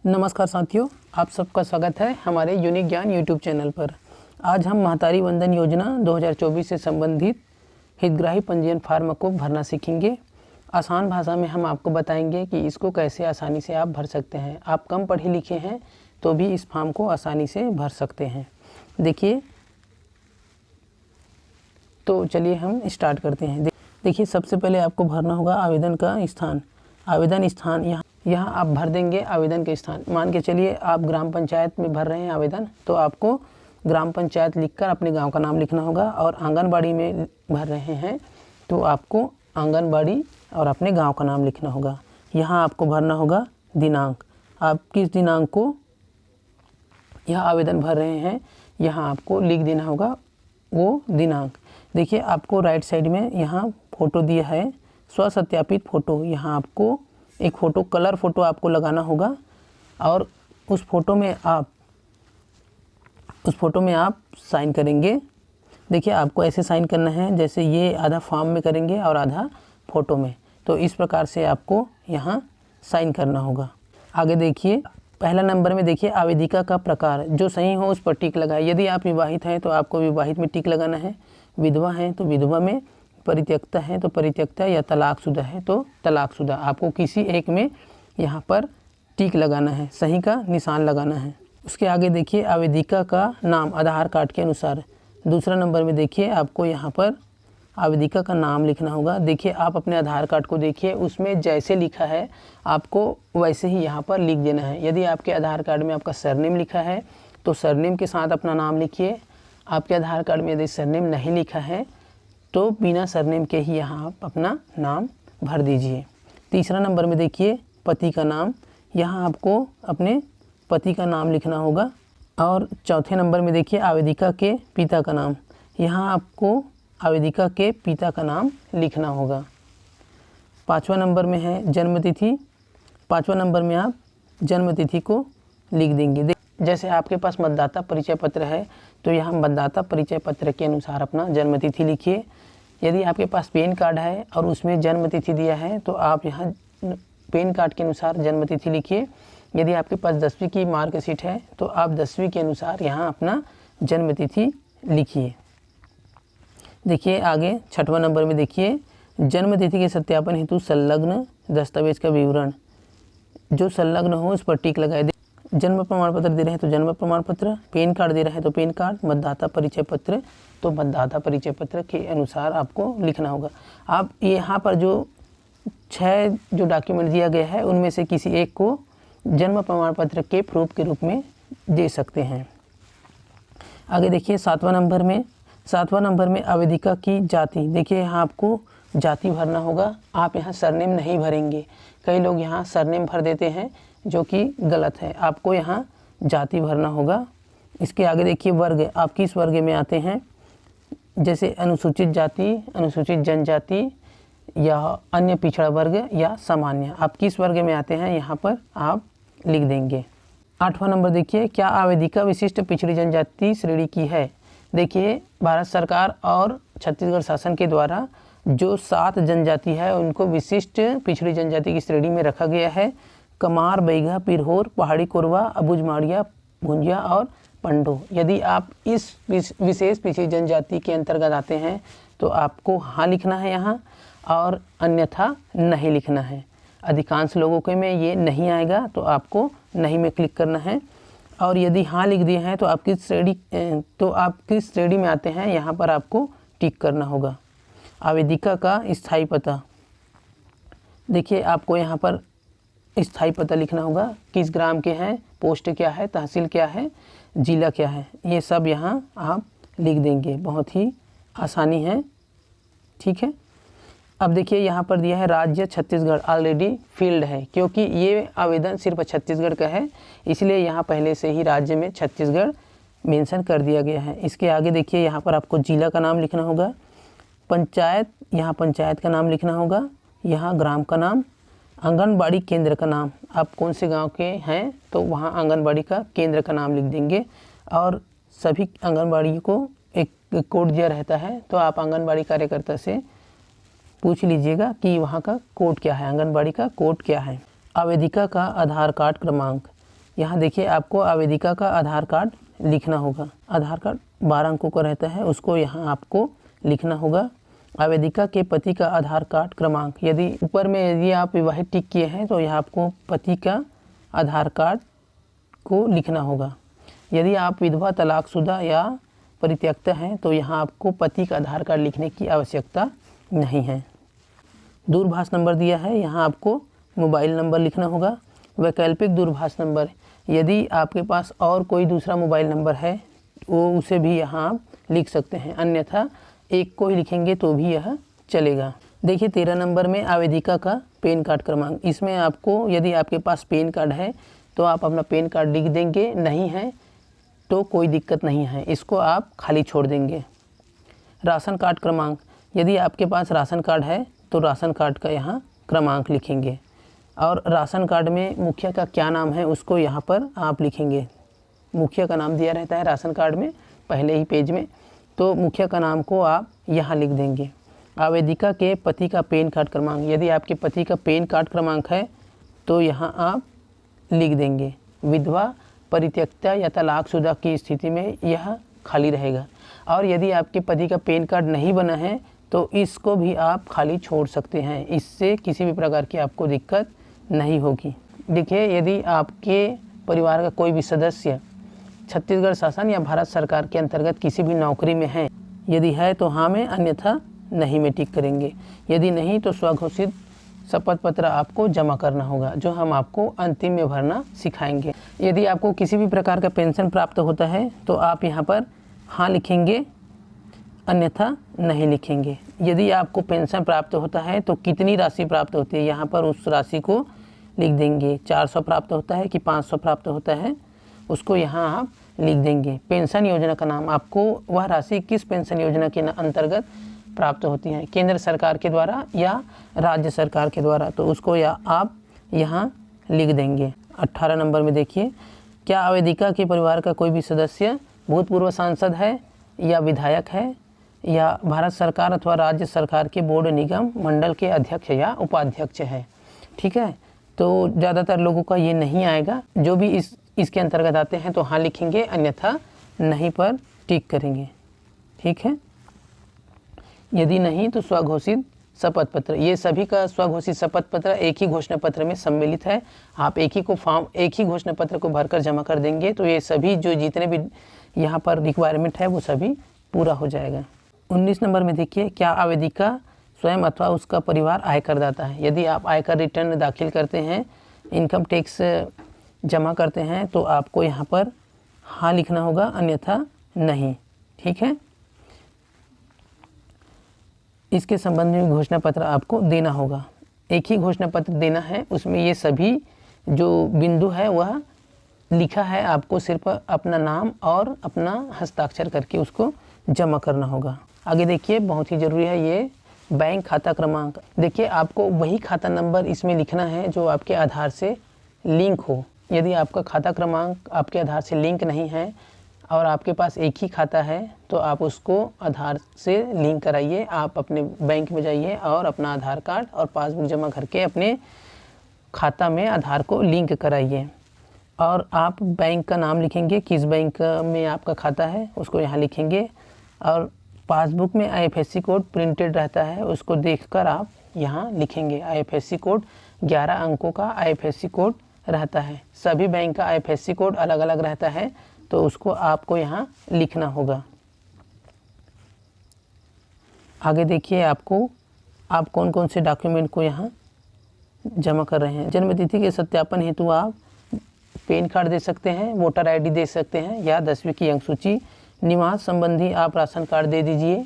नमस्कार साथियों, आप सबका स्वागत है हमारे यूनिक ज्ञान यूट्यूब चैनल पर। आज हम महतारी वंदन योजना 2024 से संबंधित हितग्राही पंजीयन फार्म को भरना सीखेंगे। आसान भाषा में हम आपको बताएंगे कि इसको कैसे आसानी से आप भर सकते हैं। आप कम पढ़े लिखे हैं तो भी इस फॉर्म को आसानी से भर सकते हैं। देखिए, तो चलिए हम स्टार्ट करते हैं। देखिए, सबसे पहले आपको भरना होगा आवेदन का स्थान। आवेदन स्थान यहाँ आप भर देंगे आवेदन के स्थान। मान के चलिए आप ग्राम पंचायत में भर रहे हैं आवेदन, तो आपको ग्राम पंचायत लिखकर अपने गांव का नाम लिखना होगा। और आंगनबाड़ी में भर रहे हैं तो आपको आंगनबाड़ी और अपने गांव का नाम लिखना होगा। यहाँ आपको भरना होगा दिनांक। आप किस दिनांक को यह आवेदन भर रहे हैं, यहाँ आपको लिख देना होगा वो दिनांक। देखिए, आपको राइट साइड में यहाँ फ़ोटो दिया है, स्वसत्यापित फ़ोटो। यहाँ आपको एक फ़ोटो, कलर फ़ोटो आपको लगाना होगा और उस फ़ोटो में आप साइन करेंगे। देखिए, आपको ऐसे साइन करना है जैसे ये आधा फॉर्म में करेंगे और आधा फ़ोटो में। तो इस प्रकार से आपको यहाँ साइन करना होगा। आगे देखिए, पहला नंबर में देखिए आवेदिका का प्रकार, जो सही हो उस पर टिक लगाए। यदि आप विवाहित हैं तो आपको विवाहित में टिक लगाना है, विधवा हैं तो विधवा में, परित्यक्ता है तो परित्यक्ता, या तलाकशुदा है तो तलाकशुदा। आपको किसी एक में यहाँ पर टिक लगाना है, सही का निशान लगाना है। उसके आगे देखिए आवेदिका का नाम आधार कार्ड के अनुसार। दूसरा नंबर में देखिए आपको यहाँ पर आवेदिका का नाम लिखना होगा। देखिए, आप अपने आधार कार्ड को देखिए, उसमें जैसे लिखा है आपको वैसे ही यहाँ पर लिख देना है। यदि आपके आधार कार्ड में आपका सरनेम लिखा है तो सरनेम के साथ अपना नाम लिखिए। आपके आधार कार्ड में यदि सरनेम नहीं लिखा है तो बिना सरनेम के ही यहाँ आप अपना नाम भर दीजिए। तीसरा नंबर में देखिए पति का नाम। यहाँ आपको अपने पति का नाम लिखना होगा। और चौथे नंबर में देखिए आवेदिका के पिता का नाम। यहाँ आपको आवेदिका के पिता का नाम लिखना होगा। पाँचवा नंबर में है जन्मतिथि। पाँचवा नंबर में आप जन्मतिथि को लिख देंगे। जैसे आपके पास मतदाता परिचय पत्र है तो यहाँ मतदाता परिचय पत्र के अनुसार अपना जन्मतिथि लिखिए। यदि आपके पास पैन कार्ड है और उसमें जन्मतिथि दिया है तो आप यहाँ पैन कार्ड के अनुसार जन्मतिथि लिखिए। यदि आपके पास 10वीं की मार्कशीट है तो आप 10वीं के अनुसार यहाँ अपना जन्मतिथि लिखिए। देखिए, आगे छठवां नंबर में देखिए जन्मतिथि के सत्यापन हेतु संलग्न दस्तावेज का विवरण। जो संलग्न हो उस पर टिक लगाए। जन्म प्रमाण पत्र दे रहे हैं तो जन्म प्रमाण पत्र, पैन कार्ड दे रहे हैं तो पैन कार्ड, मतदाता परिचय पत्र तो मतदाता परिचय पत्र के अनुसार आपको लिखना होगा। आप यहाँ पर जो 6 जो डॉक्यूमेंट दिया गया है उनमें से किसी एक को जन्म प्रमाण पत्र के प्रूफ के रूप में दे सकते हैं। आगे देखिए सातवां नंबर में आवेदिका की जाति। देखिए, यहाँ आपको जाति भरना होगा। आप यहाँ सरनेम नहीं भरेंगे। कई लोग यहाँ सरनेम भर देते हैं जो कि गलत है। आपको यहाँ जाति भरना होगा। इसके आगे देखिए वर्ग, आप किस वर्ग में आते हैं, जैसे अनुसूचित जाति, अनुसूचित जनजाति या अन्य पिछड़ा वर्ग या सामान्य। आप किस वर्ग में आते हैं यहाँ पर आप लिख देंगे। आठवां नंबर देखिए, क्या आवेदिका विशिष्ट पिछड़ी जनजाति श्रेणी की है। देखिए, भारत सरकार और छत्तीसगढ़ शासन के द्वारा जो 7 जनजाति है उनको विशिष्ट पिछड़ी जनजाति की श्रेणी में रखा गया है। कमार, बैगा, पिरहोर, पहाड़ी कोरवा, अबुझमाड़िया, भुंजिया और पंडो। यदि आप इस विशेष पिछड़ी जनजाति के अंतर्गत आते हैं तो आपको हाँ लिखना है यहाँ, और अन्यथा नहीं लिखना है। अधिकांश लोगों के में ये नहीं आएगा तो आपको नहीं में क्लिक करना है। और यदि हाँ लिख दिए हैं तो आप किस श्रेणी में आते हैं यहाँ पर आपको टिक करना होगा। आवेदिका का स्थायी पता। देखिए, आपको यहाँ पर स्थायी पता लिखना होगा। किस ग्राम के हैं, पोस्ट क्या है, तहसील क्या है, जिला क्या है, ये सब यहाँ आप लिख देंगे। बहुत ही आसानी है, ठीक है। अब देखिए यहाँ पर दिया है राज्य छत्तीसगढ़ ऑलरेडी फील्ड है, क्योंकि ये आवेदन सिर्फ छत्तीसगढ़ का है इसलिए यहाँ पहले से ही राज्य में छत्तीसगढ़ मेंशन कर दिया गया है। इसके आगे देखिए यहाँ पर आपको जिला का नाम लिखना होगा। पंचायत, यहाँ पंचायत का नाम लिखना होगा। यहाँ ग्राम का नाम, आंगनबाड़ी केंद्र का नाम, आप कौन से गांव के हैं तो वहाँ आंगनबाड़ी का केंद्र का नाम लिख देंगे। और सभी आंगनबाड़ी को एक कोड दिया रहता है तो आप आंगनबाड़ी कार्यकर्ता से पूछ लीजिएगा कि वहाँ का कोड क्या है, आंगनबाड़ी का कोड क्या है। आवेदिका का आधार कार्ड क्रमांक। यहाँ देखिए आपको आवेदिका का आधार कार्ड लिखना होगा। आधार कार्ड 12 अंकों का रहता है, उसको यहाँ आपको लिखना होगा। आवेदिका के पति का आधार कार्ड क्रमांक, यदि ऊपर में यदि आप विवाहित टिक किए हैं तो यहाँ आपको पति का आधार कार्ड को लिखना होगा। यदि आप विधवा, तलाकशुदा या परित्यक्ता हैं तो यहाँ आपको पति का आधार कार्ड लिखने की आवश्यकता नहीं है। दूरभाष नंबर दिया है, यहाँ आपको मोबाइल नंबर लिखना होगा। वैकल्पिक दूरभाष नंबर, यदि आपके पास और कोई दूसरा मोबाइल नंबर है वो उसे भी यहाँ आप लिख सकते हैं, अन्यथा एक को ही लिखेंगे तो भी यह चलेगा। देखिए 13 नंबर में आवेदिका का पैन कार्ड क्रमांक, इसमें आपको यदि आपके पास पैन कार्ड है तो आप अपना पैन कार्ड लिख देंगे, नहीं है तो कोई दिक्कत नहीं है, इसको आप खाली छोड़ देंगे। राशन कार्ड क्रमांक, यदि आपके पास राशन कार्ड है तो राशन कार्ड का यहाँ क्रमांक लिखेंगे और राशन कार्ड में मुखिया का क्या नाम है उसको यहाँ पर आप लिखेंगे। मुखिया का नाम दिया रहता है राशन कार्ड में पहले ही पेज में, तो मुखिया का नाम को आप यहाँ लिख देंगे। आवेदिका के पति का पैन कार्ड क्रमांक, यदि आपके पति का पैन कार्ड क्रमांक है तो यहाँ आप लिख देंगे। विधवा, परित्यक्ता या तलाकशुदा की स्थिति में यह खाली रहेगा। और यदि आपके पति का पैन कार्ड नहीं बना है तो इसको भी आप खाली छोड़ सकते हैं, इससे किसी भी प्रकार की आपको दिक्कत नहीं होगी। देखिए यदि आपके परिवार का कोई भी सदस्य छत्तीसगढ़ शासन या भारत सरकार के अंतर्गत किसी भी नौकरी में है, यदि है तो हाँ में, अन्यथा नहीं में टिक करेंगे। यदि नहीं तो स्वघोषित शपथ पत्र आपको जमा करना होगा, जो हम आपको अंतिम में भरना सिखाएंगे। यदि आपको किसी भी प्रकार का पेंशन प्राप्त होता है तो आप यहाँ पर हाँ लिखेंगे, अन्यथा नहीं लिखेंगे। यदि आपको पेंशन प्राप्त होता है तो कितनी राशि प्राप्त होती है, यहाँ पर उस राशि को लिख देंगे। 400 प्राप्त होता है कि 500 प्राप्त होता है, उसको यहाँ आप लिख देंगे। पेंशन योजना का नाम, आपको वह राशि किस पेंशन योजना के अंतर्गत प्राप्त होती है, केंद्र सरकार के द्वारा या राज्य सरकार के द्वारा, तो उसको आप यहाँ लिख देंगे। 18 नंबर में देखिए, क्या आवेदिका के परिवार का कोई भी सदस्य भूतपूर्व सांसद है या विधायक है या भारत सरकार अथवा राज्य सरकार के बोर्ड, निगम, मंडल के अध्यक्ष या उपाध्यक्ष है। ठीक है, तो ज़्यादातर लोगों का ये नहीं आएगा। जो भी इसके अंतर्गत आते हैं तो हाँ लिखेंगे, अन्यथा नहीं पर टिक करेंगे। ठीक है, यदि नहीं तो स्वघोषित शपथ पत्र, ये सभी का स्वघोषित शपथ पत्र एक ही घोषणा पत्र में सम्मिलित है। आप एक ही घोषणा पत्र को भरकर जमा कर देंगे तो ये सभी जो जितने भी यहाँ पर रिक्वायरमेंट है वो सभी पूरा हो जाएगा। 19 नंबर में देखिए, क्या आवेदिका स्वयं अथवा उसका परिवार आयकर दाता है। यदि आप आयकर रिटर्न दाखिल करते हैं, इनकम टैक्स जमा करते हैं तो आपको यहाँ पर हाँ लिखना होगा, अन्यथा नहीं। ठीक है, इसके संबंध में घोषणा पत्र आपको देना होगा। एक ही घोषणा पत्र देना है, उसमें ये सभी जो बिंदु है वह लिखा है, आपको सिर्फ अपना नाम और अपना हस्ताक्षर करके उसको जमा करना होगा। आगे देखिए, बहुत ही ज़रूरी है ये बैंक खाता क्रमांक। देखिए आपको वही खाता नंबर इसमें लिखना है जो आपके आधार से लिंक हो। यदि आपका खाता क्रमांक आपके आधार से लिंक नहीं है और आपके पास एक ही खाता है तो आप उसको आधार से लिंक कराइए। आप अपने बैंक में जाइए और अपना आधार कार्ड और पासबुक जमा करके अपने खाता में आधार को लिंक कराइए और आप बैंक का नाम लिखेंगे, किस बैंक में आपका खाता है उसको यहाँ लिखेंगे और पासबुक में IFSC कोड प्रिंटेड रहता है, उसको देखकर आप यहाँ लिखेंगे। IFSC कोड 11 अंकों का IFSC कोड रहता है। सभी बैंक का IFSC कोड अलग अलग रहता है, तो उसको आपको यहाँ लिखना होगा। आगे देखिए, आप कौन कौन से डॉक्यूमेंट को यहाँ जमा कर रहे हैं। जन्मतिथि के सत्यापन हेतु आप पैन कार्ड दे सकते हैं, वोटर ID दे सकते हैं या 10वीं की अंक सूची। निवास संबंधी आप राशन कार्ड दे दीजिए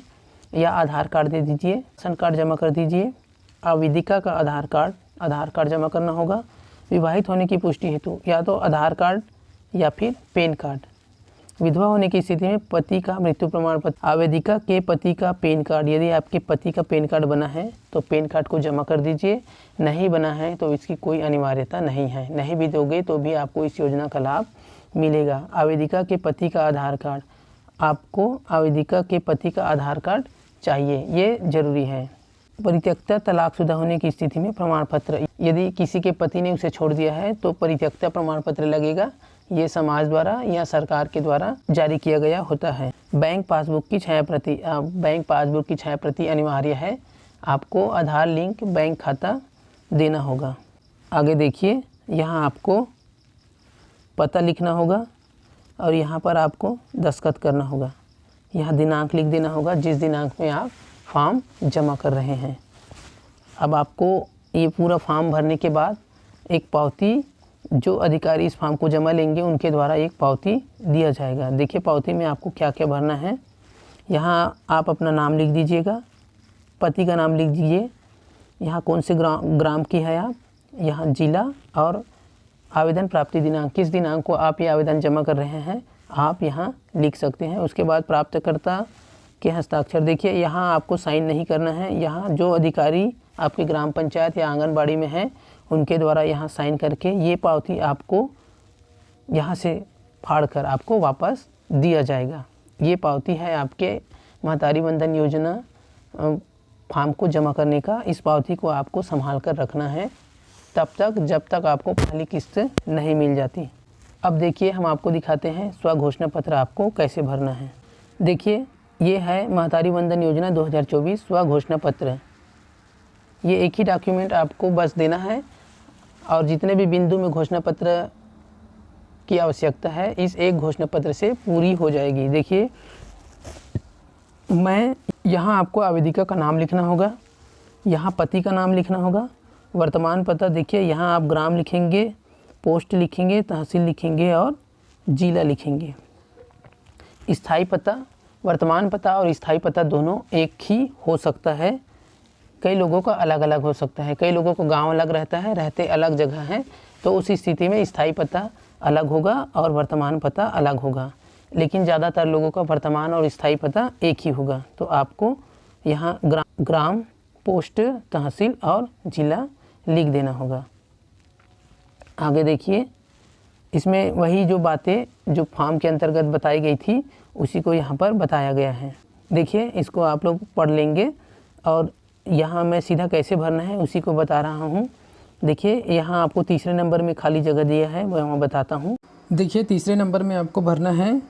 या आधार कार्ड दे दीजिए, राशन कार्ड जमा कर दीजिए। आवेदिका का आधार कार्ड जमा करना होगा। विवाहित होने की पुष्टि हेतु या तो आधार कार्ड या फिर पैन कार्ड। विधवा होने की स्थिति में पति का मृत्यु प्रमाण पत्र। आवेदिका के पति का पैन कार्ड, यदि आपके पति का पैन कार्ड बना है तो पैन कार्ड को जमा कर दीजिए, नहीं बना है तो इसकी कोई अनिवार्यता नहीं है, नहीं भी दोगे तो भी आपको इस योजना का लाभ मिलेगा। आवेदिका के पति का आधार कार्ड, आपको आवेदिका के पति का आधार कार्ड चाहिए, ये ज़रूरी है। परित्यक्ता तलाकशुदा होने की स्थिति में प्रमाण पत्र, यदि किसी के पति ने उसे छोड़ दिया है तो परित्यक्ता प्रमाण पत्र लगेगा। ये समाज द्वारा या सरकार के द्वारा जारी किया गया होता है। बैंक पासबुक की छाया प्रति अनिवार्य है। आपको आधार लिंक बैंक खाता देना होगा। आगे देखिए, यहाँ आपको पता लिखना होगा और यहाँ पर आपको दस्तखत करना होगा। यहाँ दिनांक लिख देना होगा जिस दिनांक में आप फॉर्म जमा कर रहे हैं। अब आपको ये पूरा फॉर्म भरने के बाद एक पावती, जो अधिकारी इस फॉर्म को जमा लेंगे उनके द्वारा एक पावती दिया जाएगा। देखिए पावती में आपको क्या क्या भरना है। यहाँ आप अपना नाम लिख दीजिएगा, पति का नाम लिख दीजिए, यहाँ कौन से ग्राम की है आप, यहाँ जिला और आवेदन प्राप्ति दिनांक, किस दिनांक को आप ये आवेदन जमा कर रहे हैं आप यहाँ लिख सकते हैं। उसके बाद प्राप्तकर्ता के हस्ताक्षर, देखिए यहाँ आपको साइन नहीं करना है। यहाँ जो अधिकारी आपके ग्राम पंचायत या आंगनबाड़ी में हैं उनके द्वारा यहाँ साइन करके ये पावती आपको यहाँ से फाड़ कर आपको वापस दिया जाएगा। ये पावती है आपके महतारी वंदन योजना फॉर्म को जमा करने का। इस पावती को आपको संभाल कर रखना है तब तक जब तक आपको पहली किस्त नहीं मिल जाती। अब देखिए हम आपको दिखाते हैं स्वघोषणा पत्र आपको कैसे भरना है। देखिए ये है महतारी वंदन योजना 2024 स्वघोषणा पत्र। ये एक ही डॉक्यूमेंट आपको बस देना है और जितने भी बिंदु में घोषणा पत्र की आवश्यकता है इस एक घोषणा पत्र से पूरी हो जाएगी। देखिए मैं यहाँ आपको आवेदिका का नाम लिखना होगा, यहाँ पति का नाम लिखना होगा, वर्तमान पता देखिए यहाँ आप ग्राम लिखेंगे, पोस्ट लिखेंगे, तहसील लिखेंगे और जिला लिखेंगे। स्थायी पता, वर्तमान पता और स्थायी पता दोनों एक ही हो सकता है, कई लोगों का अलग अलग हो सकता है। कई लोगों को गांव अलग रहता है, रहते अलग जगह हैं, तो उस स्थिति में स्थायी पता अलग होगा और वर्तमान पता अलग होगा। लेकिन ज़्यादातर लोगों का वर्तमान और स्थायी पता एक ही होगा। तो आपको यहाँ ग्राम, पोस्ट, तहसील और जिला लिख देना होगा। आगे देखिए, इसमें वही जो बातें जो फॉर्म के अंतर्गत बताई गई थी उसी को यहाँ पर बताया गया है। देखिए इसको आप लोग पढ़ लेंगे और यहाँ मैं सीधा कैसे भरना है उसी को बता रहा हूँ। देखिए यहाँ आपको तीसरे नंबर में खाली जगह दिया है, वह मैं बताता हूँ। देखिए तीसरे नंबर में आपको भरना है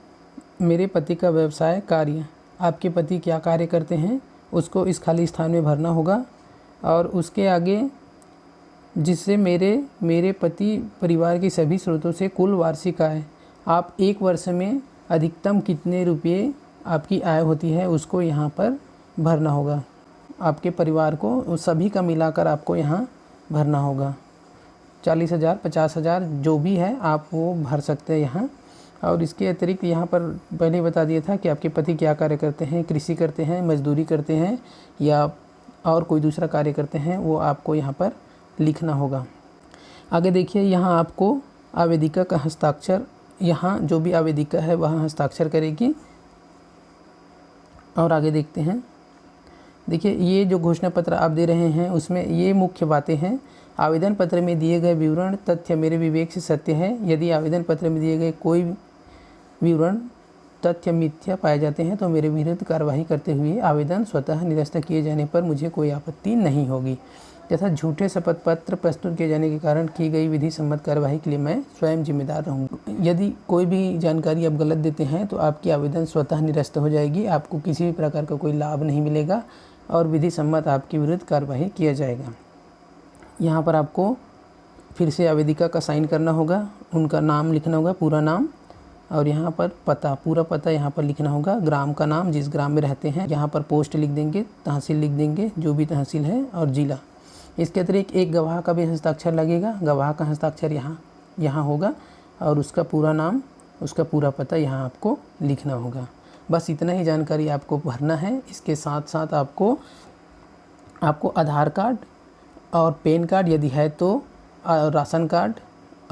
मेरे पति का व्यवसाय कार्य। आपके पति क्या कार्य करते हैं उसको इस खाली स्थान में भरना होगा। और उसके आगे जिससे मेरे पति परिवार के सभी स्रोतों से कुल वार्षिक आय, आप एक वर्ष में अधिकतम कितने रुपये आपकी आय होती है उसको यहाँ पर भरना होगा। आपके परिवार को उस सभी का मिलाकर आपको यहाँ भरना होगा। 40,000, 50,000 जो भी है आप वो भर सकते हैं यहाँ। और इसके अतिरिक्त यहाँ पर पहले बता दिया था कि आपके पति क्या कार्य करते हैं, कृषि करते हैं, मजदूरी करते हैं या और कोई दूसरा कार्य करते हैं, वो आपको यहाँ पर लिखना होगा। आगे देखिए यहाँ आपको आवेदिका का हस्ताक्षर, यहाँ जो भी आवेदिका है वह हस्ताक्षर करेगी। और आगे देखते हैं, देखिए ये जो घोषणा पत्र आप दे रहे हैं उसमें ये मुख्य बातें हैं। आवेदन पत्र में दिए गए विवरण तथ्य मेरे विवेक से सत्य है। यदि आवेदन पत्र में दिए गए कोई विवरण तथ्य मिथ्या पाए जाते हैं तो मेरे विरुद्ध कार्रवाई करते हुए आवेदन स्वतः निरस्त किए जाने पर मुझे कोई आपत्ति नहीं होगी तथा झूठे शपथ पत्र प्रस्तुत किए जाने के कारण की गई विधि सम्मत कार्रवाई के लिए मैं स्वयं जिम्मेदार रहूँगा। यदि कोई भी जानकारी आप गलत देते हैं तो आपकी आवेदन स्वतः निरस्त हो जाएगी, आपको किसी भी प्रकार का कोई लाभ नहीं मिलेगा और विधि सम्मत आपके विरुद्ध कार्रवाई किया जाएगा। यहाँ पर आपको फिर से आवेदिका का साइन करना होगा, उनका नाम लिखना होगा, पूरा नाम, और यहाँ पर पता, पूरा पता यहाँ पर लिखना होगा, ग्राम का नाम जिस ग्राम में रहते हैं, यहाँ पर पोस्ट लिख देंगे, तहसील लिख देंगे जो भी तहसील है, और जिला। इसके अतिरिक्त एक गवाह का भी हस्ताक्षर लगेगा, गवाह का हस्ताक्षर यहाँ होगा और उसका पूरा नाम, उसका पूरा पता यहाँ आपको लिखना होगा। बस इतना ही जानकारी आपको भरना है। इसके साथ साथ आपको आधार कार्ड और पैन कार्ड यदि है तो राशन कार्ड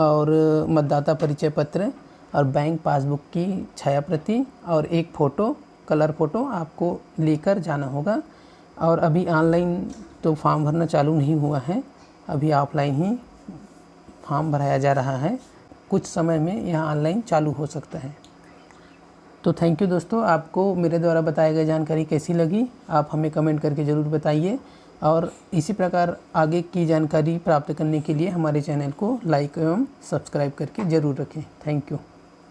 और मतदाता परिचय पत्र और बैंक पासबुक की छाया प्रति और एक फ़ोटो, कलर फ़ोटो आपको लेकर जाना होगा। और अभी ऑनलाइन तो फॉर्म भरना चालू नहीं हुआ है, अभी ऑफलाइन ही फॉर्म भराया जा रहा है। कुछ समय में यह ऑनलाइन चालू हो सकता है। तो थैंक यू दोस्तों, आपको मेरे द्वारा बताई गई जानकारी कैसी लगी आप हमें कमेंट करके ज़रूर बताइए। और इसी प्रकार आगे की जानकारी प्राप्त करने के लिए हमारे चैनल को लाइक एवं सब्सक्राइब करके ज़रूर रखें। Thank you.